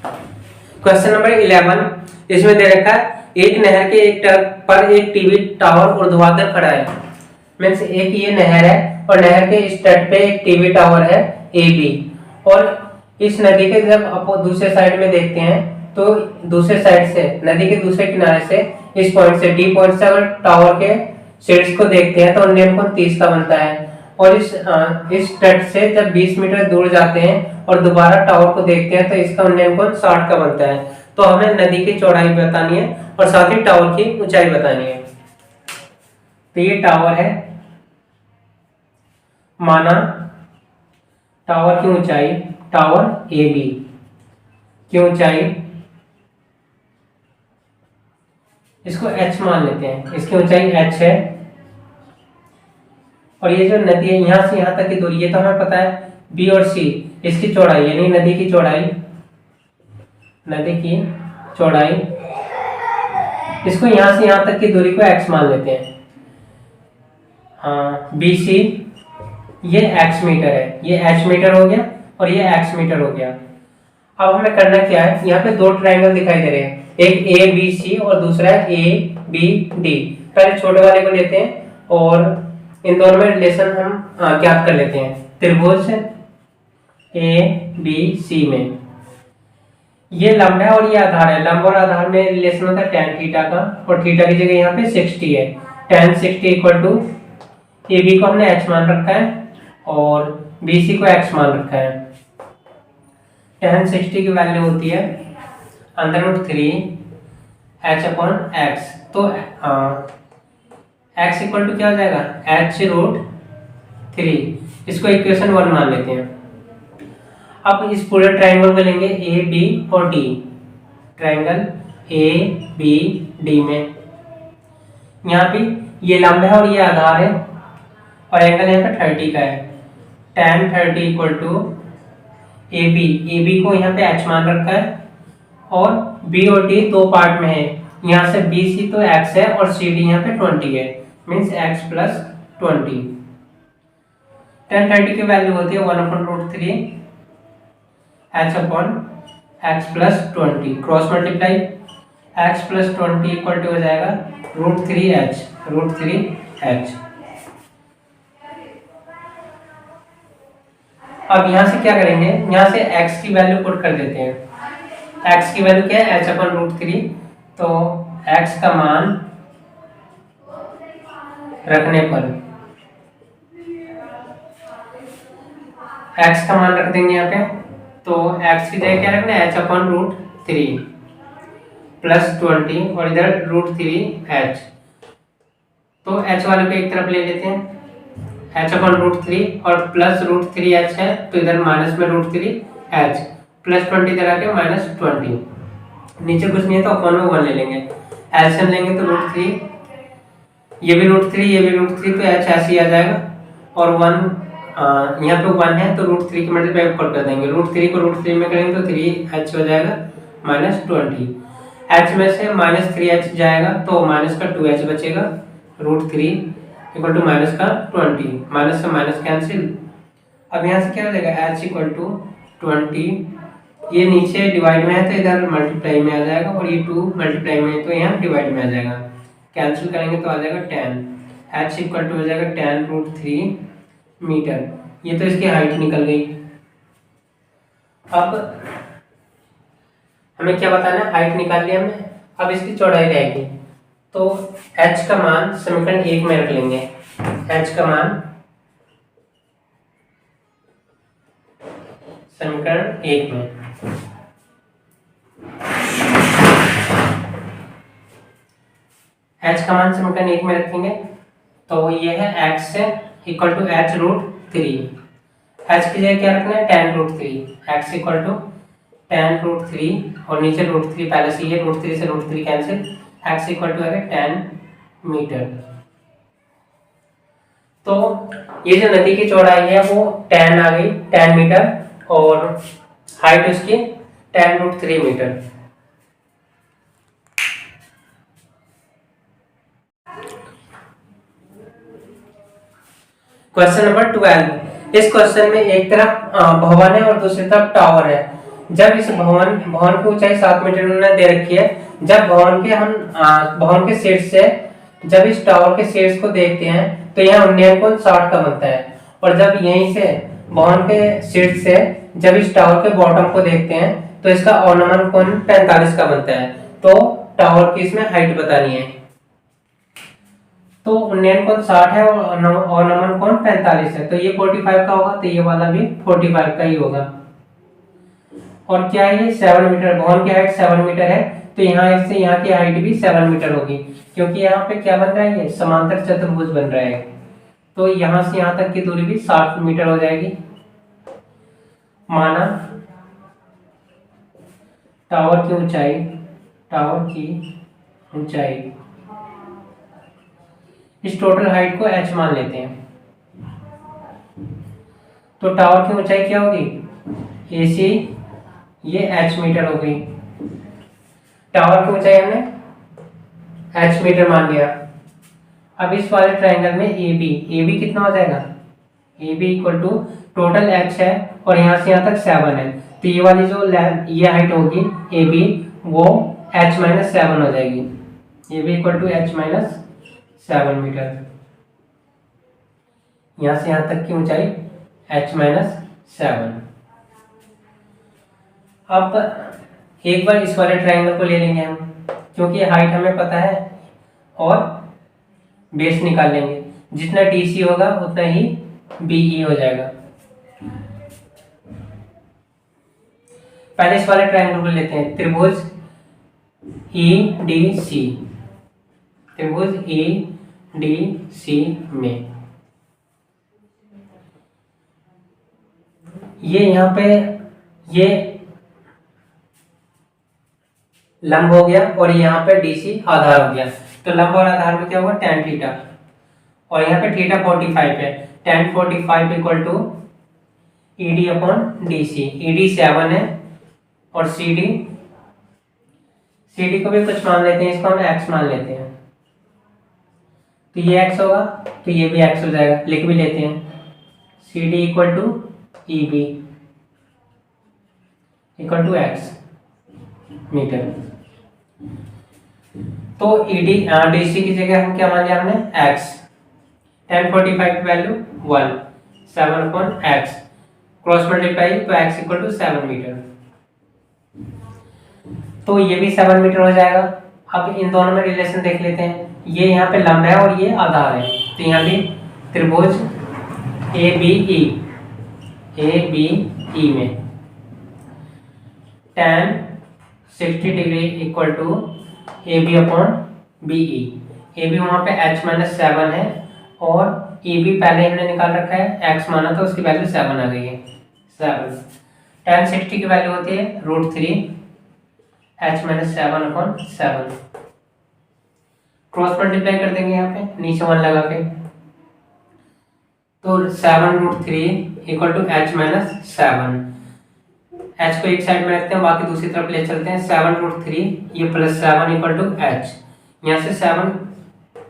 Question number 11 इसमें दे रखा है एक नहर के एक तट पर एक टीवी टावर ऊर्ध्वाधर खड़ा है। मीन्स एक ये नहर है और नहर के इस तट पे एक टीवी टावर है ए बी, और इस नदी के जब आप दूसरे साइड में देखते हैं तो दूसरे साइड से नदी के दूसरे किनारे से इस पॉइंट से डी पॉइंट से अगर टावर के शेड्स को देखते हैं तो उन्नयन कोण 30 का बनता है। और इस तट से जब 20 मीटर दूर जाते हैं और दोबारा टावर को देखते हैं तो इसका उन्नयन कोण 60 का बनता है। तो हमें नदी की चौड़ाई बतानी है और साथ ही टावर की ऊंचाई बतानी है। तो ये टावर है, माना टावर की ऊंचाई, टावर ए बी की ऊंचाई इसको h मान लेते हैं, इसकी ऊंचाई h है। और ये जो नदी है यहां से यहां तक की दूरी, ये तो हमें पता है b और c, इसकी चौड़ाई यानी नदी की चौड़ाई, नदी की चौड़ाई, इसको यहां से यहां तक की दूरी को x मान लेते हैं। हाँ, BC ये x मीटर है, ये h मीटर हो गया और ये x मीटर हो गया। अब हमें करना क्या है, यहाँ पे दो ट्रायंगल दिखाई दे रहे हैं, एक ABC और दूसरा है ABD। पहले छोटे वाले को लेते हैं और इन दोनों में रिलेशन हम ज्ञात कर लेते हैं। त्रिभुज ABC में ये लंब है और ये आधार है। लंब और आधार में रिलेशन होता है tan थीटा का, और थीटा की जगह यहाँ पे 60 है। tan 60 इक्वल टू AB को हमने h मान रखा है और BC को x मान रखा है। tan 60 की वैल्यू होती है √3 h अपॉन x। तो x इक्वल टू क्या हो जाएगा, h√3। इसको इक्वेशन 1 मान लेते हैं। अब इस पूरे ट्रायंगल को लेंगे ए बी और D, triangle A B D में यहाँ पे ये लंब है और ये आधार है और एंगल यहाँ पे 30 का है। tan 30 equal to A B को यहाँ पे h मान रखा है और b और d दो पार्ट में है। यहाँ से BC तो x है और CD यहाँ पे 20 है, मीन्स x प्लस 20। tan 30 की वैल्यू होती है 1/√3 h upon x plus 20, cross multiply x plus 20 equal to हो जाएगा √3h। अब यहाँ से क्या करेंगे, यहाँ से x की वैल्यू पुट कर देते हैं। x की वैल्यू क्या है, h अपॉन √3। तो x का मान रखने पर x का मान रख देंगे यहाँ पे। तो x की जगह क्या रखना है, h अपॉन √3 प्लस 20 और इधर √3h। तो h वाले को एक तरफ ले लेते हैं, h अपॉन √3 और प्लस √3h है तो इधर माइनस में √3h प्लस 20 इधर आके माइनस 20। नीचे कुछ नहीं है तो अपॉन में 1 ले लेंगे, एलसीएम लेंगे तो √3, ये भी √3 ये भी √3, तो h ऐसे ही आ जाएगा। और 1 यहाँ पे 1 है तो √3 के मल्टीप्लाई ऊपर कर देंगे, √3 को √3 में करेंगे तो 3h हो जाएगा माइनस 20। h में से माइनस 3h जाएगा तो माइनस का 2h बचेगा, √3 इक्वल टू माइनस का 20, माइनस से माइनस कैंसिल। अब यहाँ से क्या हो जाएगा, h इक्वल टू 20, ये नीचे डिवाइड में है तो इधर मल्टीप्लाई में आ जाएगा और ये 2 मल्टीप्लाई में है तो यहाँ डिवाइड में आ जाएगा। कैंसिल करेंगे तो आ जाएगा 10, h इक्वल टू हो जाएगा 10√3 मीटर। ये तो इसकी हाइट निकल गई। अब हमें क्या बताना है, हाइट निकाल लिया हमने, अब इसकी चौड़ाई रहेगी। तो h का मान समीकरण 1 में रख लेंगे, h का मान समीकरण 1 में h का मान समीकरण 1 में रखेंगे तो ये है x equal to h√3। h की जगह क्या रखना है, tan√3, x equal to tan√3 और नीचे √3 पहले से ये √3 से √3 कैंसिल, x इक्वल टू है 10 मीटर। तो ये जो नदी की चौड़ाई है वो 10 आ गई, 10 मीटर, और हाइट उसकी tan√3 मीटर। क्वेश्चन नंबर 12, इस क्वेश्चन में एक तरफ भवन है और दूसरी तरफ टावर है। जब इस भवन भवन की ऊंचाई 7 मीटर उन्होंने दे रखी है, जब भवन के शीर्ष से जब इस टावर के शीर्ष को देखते हैं तो यहाँ उन्नयन कोण 60 का बनता है, और जब यहीं से भवन के शीर्ष से जब इस टावर के बॉटम को देखते हैं तो इसका अवनमन कोण 45 का बनता है। तो टावर की इसमें हाइट बतानी है। तो उन्नयन कोण 60 है और अवनमन कोण 45 है, तो ये 45 का होगा, तो ये वाला भी 45 का ही होगा। और क्या है ये 7 मीटर, भवन की हाइट 7 मीटर है, तो यहाँ से यहाँ की हाइट भी 7 मीटर होगी, क्योंकि यहाँ पे क्या बन रहा है, ये समांतर चतुर्भुज बन रहा है। तो यहाँ से यहाँ तक की दूरी भी 60 मीटर हो जाएगी। माना टावर की ऊंचाई इस टोटल हाइट को h मान लेते हैं। तो टावर की ऊंचाई क्या होगी, AC ये h मीटर हो गई। टावर की ऊंचाई हमने h मीटर मान लिया। अब इस वाले ट्रायंगल में AB कितना हो जाएगा, AB equal to total h है और यहाँ से यहाँ तक 7 है, तो ये वाली जो ये हाइट होगी AB वो h माइनस 7 हो जाएगी। AB equal to h minus 7 metre. यहाँ से यहाँ तक की ऊंचाई h माइनस 7। अब एक बार इस वाले ट्रायंगल को ले लेंगे हम, क्योंकि हाइट हमें पता है, और बेस निकाल लेंगे। जितना DC होगा उतना ही BE हो जाएगा। पहले इस वाले ट्रायंगल को लेते हैं, त्रिभुज EDC में ये यहाँ पे ये लंब हो गया और यहाँ पे DC आधार हो गया। तो लंब और आधार में क्या होगा, tan थीटा, और यहाँ पे थीटा 45 है, tan 45 equal to ED upon DC। ED 7 है और CD को भी कुछ मान लेते हैं, इसको हम x मान लेते हैं, तो ये x होगा, तो ये भी x हो जाएगा, लिख भी लेते हैं। CD equal to EB equal to x metre. तो DC की जगह हम क्या मान लिया हमने, x। tan 45 की value 1, 7 upon x, cross multiply तो x इक्वल टू 7 मीटर। तो ये भी 7 मीटर हो जाएगा। अब इन दोनों में रिलेशन देख लेते हैं, ये यहाँ पे लंब है और ये आधार है, तो यहाँ भी त्रिभुज ABE में tan 60 degree equal to AB upon BE। AB वहाँ पे h माइनस 7 है और EB पहले हमने निकाल रखा है, x माना तो उसकी वैल्यू 7 आ गई है, 7। tan 60 की वैल्यू होती है √3 h minus 7 upon 7। Cross multiply कर देंगे यहाँ पे नीचे 1 लगा के, तो 7√3 equal to h minus 7। h को एक साइड में रखते हैं, बाकी दूसरी तरफ ले चलते हैं। 7√3 ये प्लस 7 इक्वल टू h, यहाँ से 7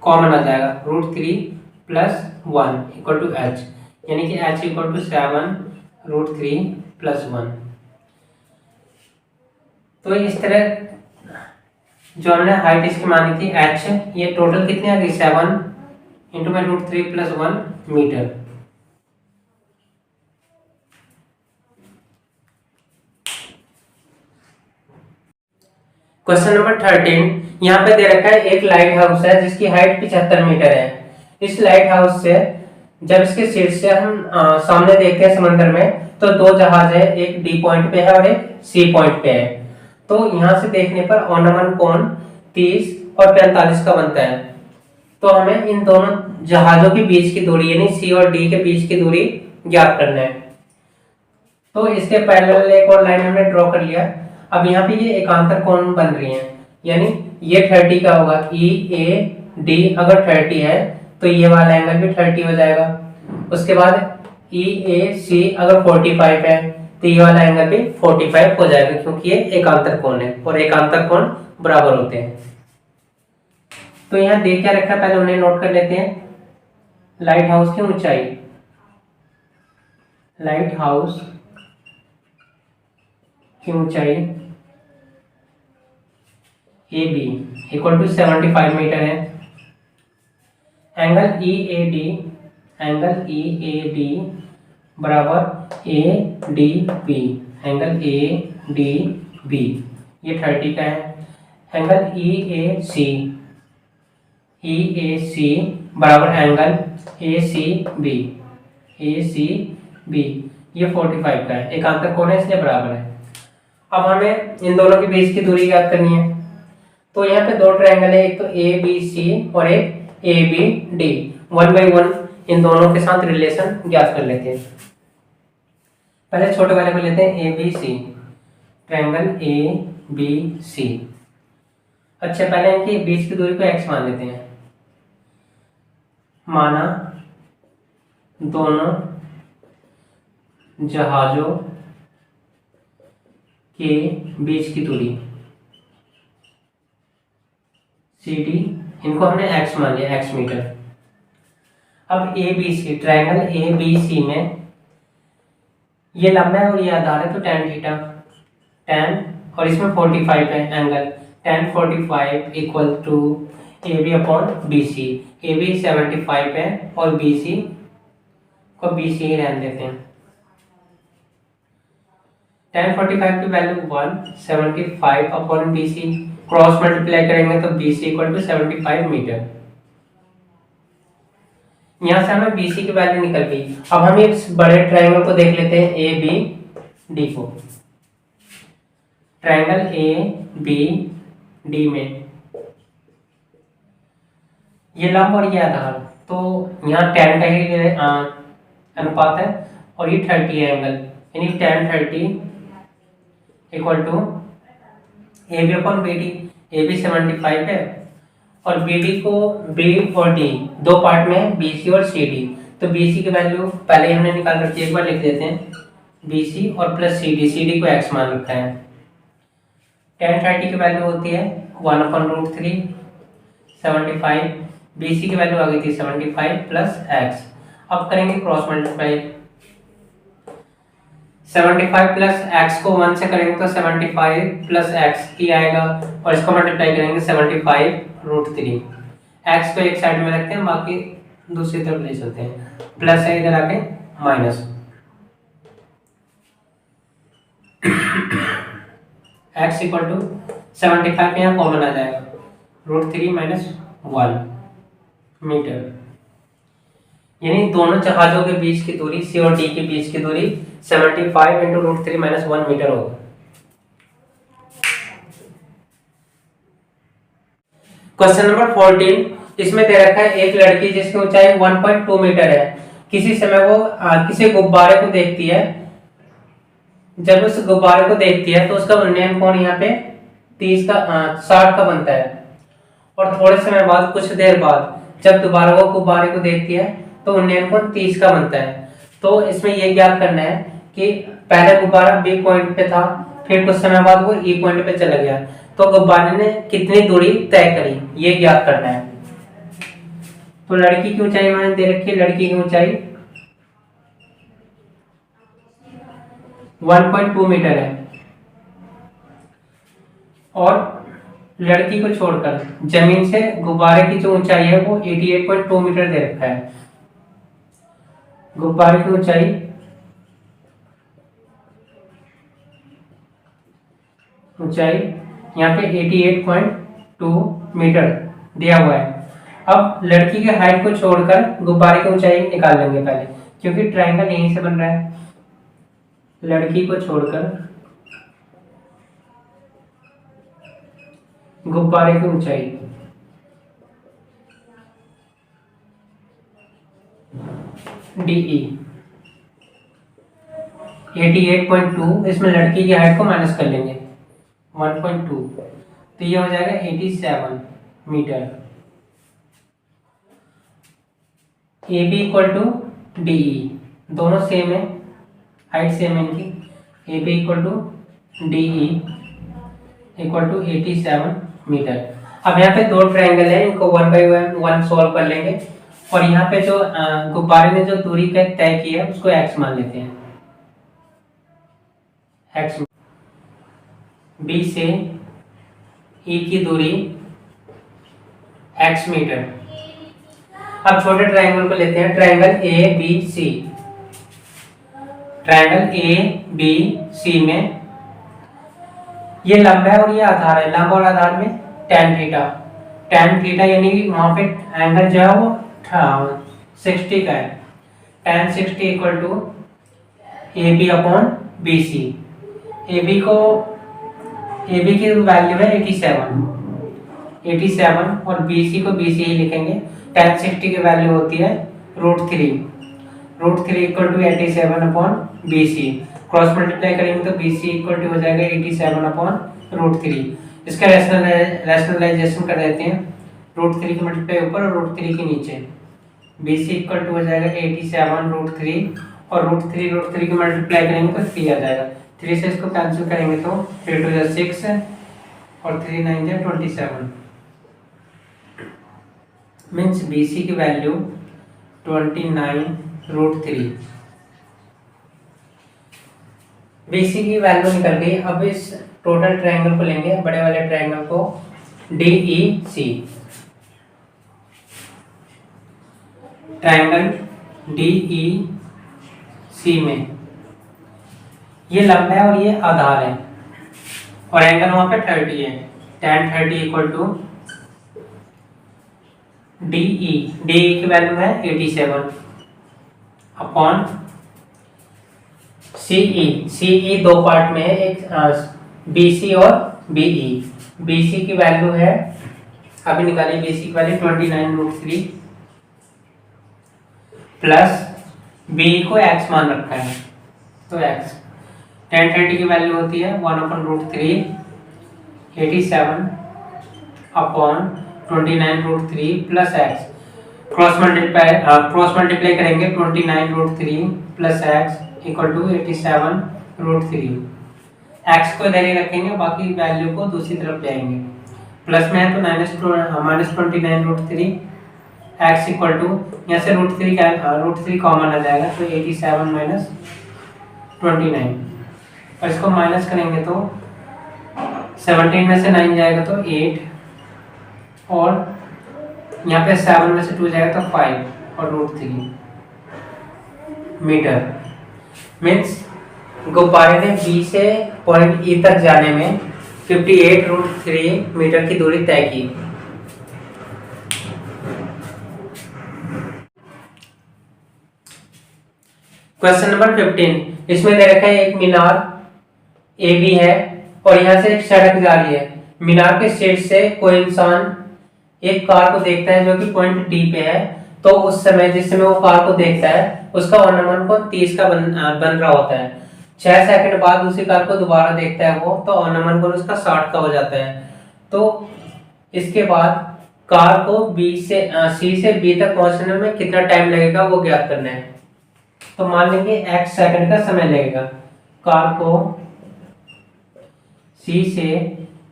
कॉमन आ जाएगा, √3 प्लस 1 इक्वल टू h, यानी कि h इक्वल टू 7√3 प्लस 1। तो इस तरह जो हमने हाइट इसकी मानी थी h, ये टोटल कितनी आ गई, 7 इंटू में √3 प्लस 1 मीटर। क्वेश्चन नंबर 13, यहाँ पे दे रखा है एक लाइट हाउस है जिसकी हाइट 75 मीटर है। इस लाइट हाउस से जब इसके शीर्ष से हम सामने देखते हैं समंदर में, तो 2 जहाज है, एक D पॉइंट पे है और एक C पॉइंट पे है। तो यहाँ से देखने पर अवनमन कोण 30 और 45 का बनता है। तो हमें इन दोनों जहाजों के बीच की दूरी यानी C और D के बीच की दूरी ज्ञात करना है। तो इसके पैरेलल एक और लाइन हमने ड्रॉ कर लिया। अब यहाँ पे ये एकांतर कोण बन रही हैं, यानी ये 30 का होगा, EAD अगर 30 है तो ये वाला एंगल भी 30 हो जाएगा। उसके बाद EAC अगर 45 है तो ये वाला एंगल भी 45 हो जाएगा, क्योंकि ये एकांतर कोण है और एकांतर कोण बराबर होते हैं। तो यहाँ देख क्या रखा है, पहले उन्हें नोट कर लेते हैं। लाइट हाउस की ऊंचाई, लाइट हाउस की ऊंचाई A B equal to 75 metre है। एंगल ई ए डी बराबर A D B, angle A D B ये 30 का है। एंगल ई ए सी बराबर एंगल ए सी बी ये 45 का है। एकांतर कोण है इसलिए बराबर है। अब हमें इन दोनों के बीच की दूरी ज्ञात करनी है। तो यहाँ पे दो ट्रायंगल है, एक तो ए बी सी और एक ए बी डी। 1 बाई 1 इन दोनों के साथ रिलेशन ज्ञात कर लेते हैं। पहले छोटे वाले को लेते हैं A B C, triangle A B C. अच्छा पहले इनके बीच की दूरी को x मान लेते हैं। माना दोनों जहाजों के बीच की दूरी CD, इनको हमने x मान लिया, x मीटर। अब A B C, triangle A B C में ये लंबा है और ये आधार है, तो tan थीटा, tan और इसमें 45 है angle, tan 45 equal to A B upon B C. A B 75 है और बी सी को बी सी ही रहने देते हैं। tan 45 की value 1, 75 upon B C, cross multiply करेंगे तो B C equal to 75 metre. यहां से हमें बी सी की वैल्यू निकल गई। अब हम इस बड़े ट्रायंगल को देख लेते हैं ए बी डी को। ट्रायंगल ए बी डी में ये लंब और ये आधार, तो यहाँ tan का ही अनुपात है और ये 30 है एंगल, यानी tan 30 equal to A B upon B D. A B 75 है और बी डी को बी और डी दो पार्ट में बी सी और सी डी, तो बी सी की वैल्यू पहले हमने निकाल रखी है, एक बार लिख देते हैं बी सी और प्लस सी डी को x मान रखा है। tan 30 की वैल्यू होती है 1/√3, 75, बी सी की वैल्यू आ गई थी 75 प्लस x। अब करेंगे क्रॉस मल्टीप्लाई, 75 प्लस x को 1 से करेंगे तो 75 प्लस x ही आएगा और इसको मल्टीप्लाई करेंगे 75√3। x को एक साइड में रखते हैं, बाकी दूसरी तरफ ले चलते हैं, प्लस है इधर आके माइनस। x इक्वल टू 75 यहाँ कॉमन आ जाएगा, √3 माइनस 1 मीटर, यानी दोनों जहाजों के बीच की दूरी सी और डी के बीच की दूरी 75 इंटू √3 माइनस 1 मीटर होगा। क्वेश्चन नंबर 14, इसमें दे रखा है एक लड़की जिसकी ऊंचाई 1.2 मीटर है, किसी समय वो किसी गुब्बारे को देखती है। जब उस गुब्बारे को देखती है तो उसका उन्नयन कोण यहाँ पे 60 का बनता है, और थोड़े समय बाद, कुछ देर बाद जब दोबारा वो गुब्बारे को देखती है तो उन्नयन कोण 30 का बनता है। तो इसमें ये ज्ञात करना है कि पहले गुब्बारा बी पॉइंट पे था, फिर कुछ समय बाद वो ई पॉइंट पे चला गया, तो गुब्बारे ने कितनी दूरी तय करी, ये ज्ञात करना है। तो लड़की की ऊंचाई मैंने दे रखी है, लड़की की ऊंचाई 1.2 मीटर है और लड़की को छोड़कर जमीन से गुब्बारे की जो ऊंचाई है वो 88.2 मीटर दे रखा है। गुब्बारे की ऊंचाई यहाँ पे 88.2 मीटर दिया हुआ है। अब लड़की के हाइट को छोड़कर गुब्बारे की ऊंचाई निकाल लेंगे पहले, क्योंकि ट्रायंगल यहीं से बन रहा है। लड़की को छोड़कर गुब्बारे की ऊंचाई DE 88.2, इसमें लड़की की हाइट को माइनस कर लेंगे 1.2, तो ये हो जाएगा 87 metre. AB equal to DE, दोनों सेम है, हाइट सेम है इनकी। AB equal to DE equal to 87 metre. अब यहाँ पे दो ट्रायंगल है, इनको 1 बाई 1 सॉल्व कर लेंगे, और यहाँ पे जो गुब्बारे ने जो दूरी तय की है उसको x मान लेते हैं। x बी से ई की दूरी x मीटर। अब छोटे ट्रायंगल को लेते हैं, triangle A B C. Triangle A B C में ये लंब है और ये आधार है, लंब और आधार में tan थीटा। tan थीटा यानी कि वहां पे एंगल जो है वो 60 का है। tan 60 equal to A B upon B C. A B की वैल्यू है 87 और बी सी को बी सी ही लिखेंगे। tan 60 की वैल्यू होती है √3 equal to 87 upon B C. Cross multiply करेंगे तो बी सी इक्वल टू हो जाएगा 87 अपॉन √3। इसका रैशनलाइजेशन कर देते हैं, √3 की मल्टीप्लाई ऊपर और √3 के नीचे। बी सी इक्वल टू हो जाएगा 87 √3 और √3 की मल्टीप्लाई करेंगे तो 3 आ जाएगा। 3 से इसको कैंसिल करेंगे तो 3 टू 6 और 3 9 27। मीन्स बी सी की वैल्यू 29√3। बी सी की वैल्यू निकल गई। अब इस टोटल ट्रायंगल को लेंगे, बड़े वाले ट्रायंगल को डी ई सी। ट्रायंगल डी ई सी में ये लंब है और ये आधार है और एंगल वहां पे 30 है। tan 30 इक्वल टू DE की वैल्यू है 87 अपॉन CE दो पार्ट में है, एक BC और BE। BC की वैल्यू है, अभी निकालिए BC की वैल्यू 29√3 प्लस BE को x मान रखा है तो x। tan 30 की वैल्यू होती है 1/√3 87 upon 29√3 plus x। Cross multiply करेंगे 29√3 plus x equal to 87√3। x को इधर ही रखेंगे, बाकी वैल्यू को दूसरी तरफ ले आएंगे। प्लस में है तो -29√3 x इक्वल टू, यहाँ से √3 कॉमन आ जाएगा तो 87 - 29 और इसको माइनस करेंगे तो 17 में से 9 जाएगा तो 8 और यहाँ पे 7 में से 2 जाएगा तो 5 और √3 मीटर। मीन्स गुब्बारे ने बी से पॉइंट ई तक जाने में 58√3 मीटर की दूरी तय की। क्वेश्चन नंबर 15, इसमें दे रखा है एक मीनार ए बी है और यहाँ से एक सड़क जा रही है। मीनार के शीर्ष से कोई इंसान एक कार को देखता है जो कि पॉइंट डी पे है, तो उस समय जिस समय वो कार को देखता है उसका अनुमान 30 का बन रहा होता है। 6 सेकंड बाद दूसरी कार को दोबारा देखता है वो, तो अनुमान उसका 60 का हो जाता है। तो इसके बाद कार को सी से बी तक पहुंचने में कितना टाइम लगेगा वो ज्ञात करना है। तो मान लेंगे x सेकंड का समय लगेगा कार को सी से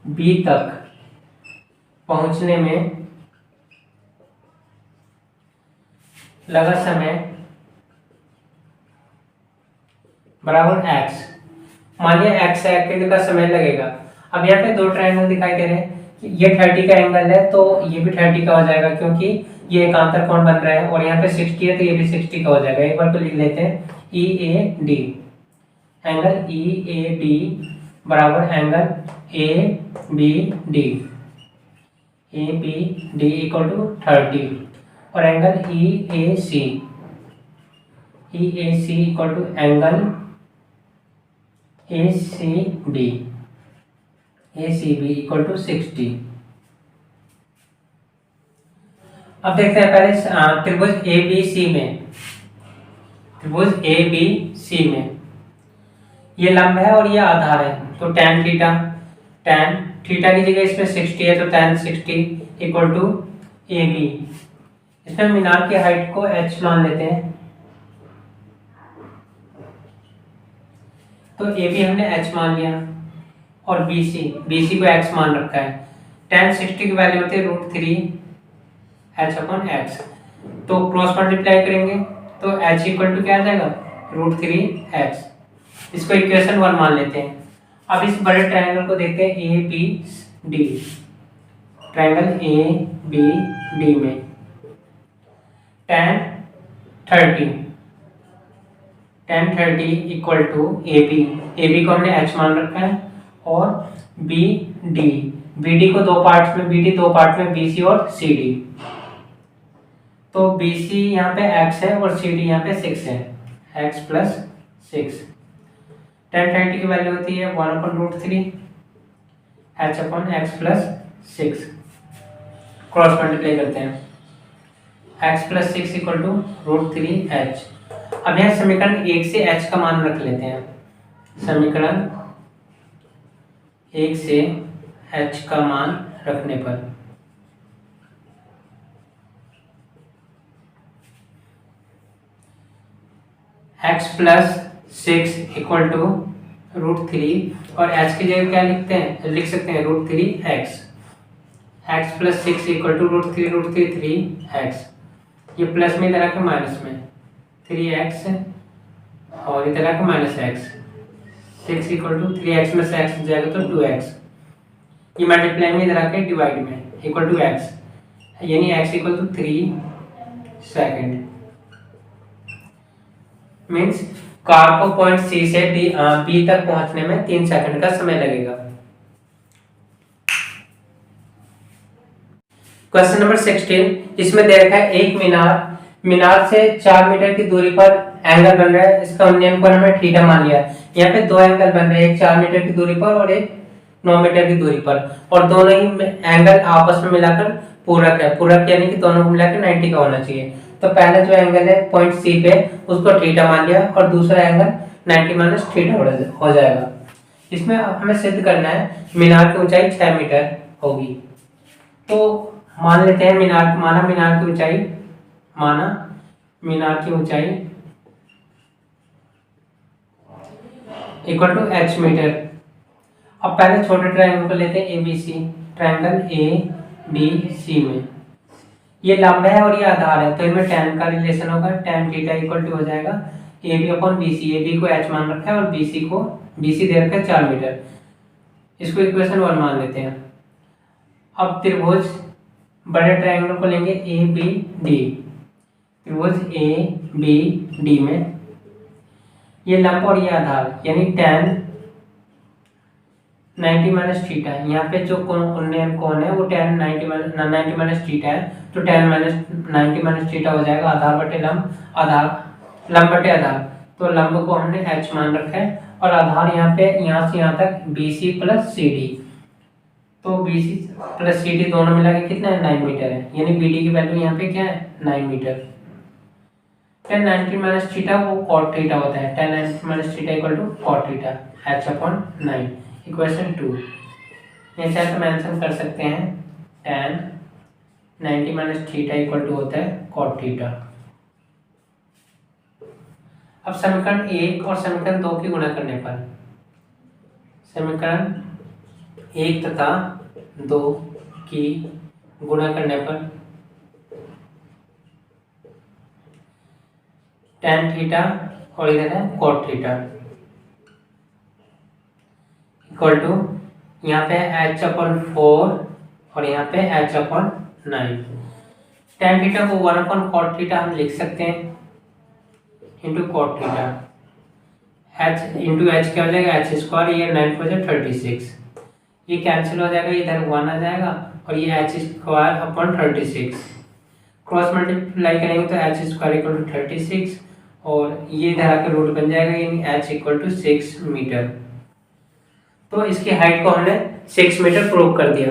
बी तक पहुंचने में लगा समय बराबर x। मानिए x सेकंड का समय लगेगा। अब यहाँ पे दो ट्रायंगल दिखाई दे रहे हैं, ये 30 का एंगल है तो ये भी 30 का हो जाएगा क्योंकि ये एकांतर कोण बन रहा है और यहाँ पे 60 है तो ये भी 60 का हो जाएगा। एक बार तो लिख लेते हैं EAD, एंगल EAD बराबर एंगल ABD इक्वल टू 30 और angle EAC equal to angle ACB equal to 60। अब देखते हैं पहले त्रिभुज ABC में ये लंब है और ये आधार है तो tan थीटा की जगह इसमें 60 है तो tan 60 इक्वल टू AB। इसमें मीनार की हाइट को h मान लेते हैं तो AB हमने h मान लिया और BC को x मान रखा है। tan 60 की वैल्यू होती है √3h/x। तो क्रॉस मल्टीप्लाई करेंगे तो h इक्वल टू क्या आ जाएगा √3h। इसको इक्वेशन 1 मान लेते हैं अब इस बड़े ट्रायंगल को देखते हैं A B D. Triangle A B D में tan 30 equal to A B को हमने h मान रखा है, और बी डी को दो पार्ट्स में बी सी और सी डी। तो बी सी यहाँ पे x है और सी डी यहाँ पे 6 है, x प्लस 6। tan 30 की वैल्यू होती है 1/√3 h upon x plus 6। Cross multiply करते हैं, x plus 6 equal to √3h। अब यहाँ समीकरण 1 से h का मान रख लेते हैं। समीकरण 1 से h का मान रखने पर x प्लस 6 इक्वल टू √3 और h की जगह क्या लिख सकते हैं √3x। x plus 6 equal to √3 ये प्लस में इधर आके माइनस में 3x और इधर आके minus x। 6 equal to 3x में से x जाएगा तो 2x। ये मल्टीप्लाई में इधर आके डिवाइड में इक्वल टू x, यानी x equal to 3 second. Means car को पॉइंट सी से बी तक पहुंचने में 3 सेकंड का समय लगेगा। क्वेश्चन नंबर 16, इसमें दे रखा है एक मीनार से 4 मीटर की दूरी पर एंगल बन रहा है। इसका नियम को हमने थीटा मान लिया है। यहाँ पे दो एंगल बन रहे हैं, एक 4 मीटर की दूरी पर और एक 9 मीटर की दूरी पर, और दोनों ही एंगल आपस में मिलाकर पूरक है। पूरक यानी कि दोनों को मिलाकर 90 का होना चाहिए। तो पहला जो एंगल है पॉइंट सी पे उसको थीटा मान लिया, और दूसरा एंगल 90 माइनस थीटा हो जाएगा। इसमें हमें सिद्ध करना है मीनार की ऊंचाई 6 मीटर होगी। तो मान लेते हैं मीनार की ऊंचाई इक्वल टू h मीटर। अब पहले छोटे ट्रायंगल को लेते हैं ABC। ट्रायंगल ABC में ये लंब है और ये आधार है, तो इनमें tan का रिलेशन होगा। tan थीटा इक्वल टू हो जाएगा AB अपॉन BC। AB को h मान रखा है और BC दे रखा है 4 मीटर। इसको इक्वेशन 1 मान लेते हैं। अब त्रिभुज बड़े ट्रायंगल को लेंगे ABD। त्रिभुज ABD में ये लंब और ये आधार, यानी tan 90 माइनस थीटा। यहाँ पे जो कोण है वो tan 90 माइनस थीटा है, तो tan 90 माइनस थीटा हो जाएगा आधार बटे लंब बटे आधार। तो लंब को हमने h मान रखा है, और आधार यहाँ से यहाँ तक BC प्लस CD। तो BC प्लस CD दोनों मिला के कितना है 9 मीटर है, यानी BD की वैल्यू यहाँ पे क्या है 9 मीटर। tan 90 माइनस थीटा वो cot थीटा होता है। tan 90 minus theta equal to cot theta h upon 9। Equation 2 ये चाहे तो मेंशन कर सकते हैं, tan 90 minus theta equal to होता है cot थीटा। अब समीकरण 1 और समीकरण 2 की गुणा करने पर, समीकरण 1 तथा 2 की गुणा करने पर tan थीटा और इधर है cot थीटा इक्वल टू यहाँ पे h अपॉन 4 और यहाँ पे h अपॉन 9। tan थीटा को 1 अपॉन cot थीटा हम लिख सकते हैं into cot theta. h into h क्या हो जाएगा h स्क्वायर, ये 9 4 36, ये कैंसिल हो जाएगा, इधर 1 आ जाएगा, और ये h square upon 36। Cross multiply करेंगे तो h स्क्वायर इक्वल टू 36, और ये इधर आकर रूट बन जाएगा, यानी h इक्वल टू 6 मीटर। तो इसकी हाइट को हमने 6 मीटर प्रूव कर दिया।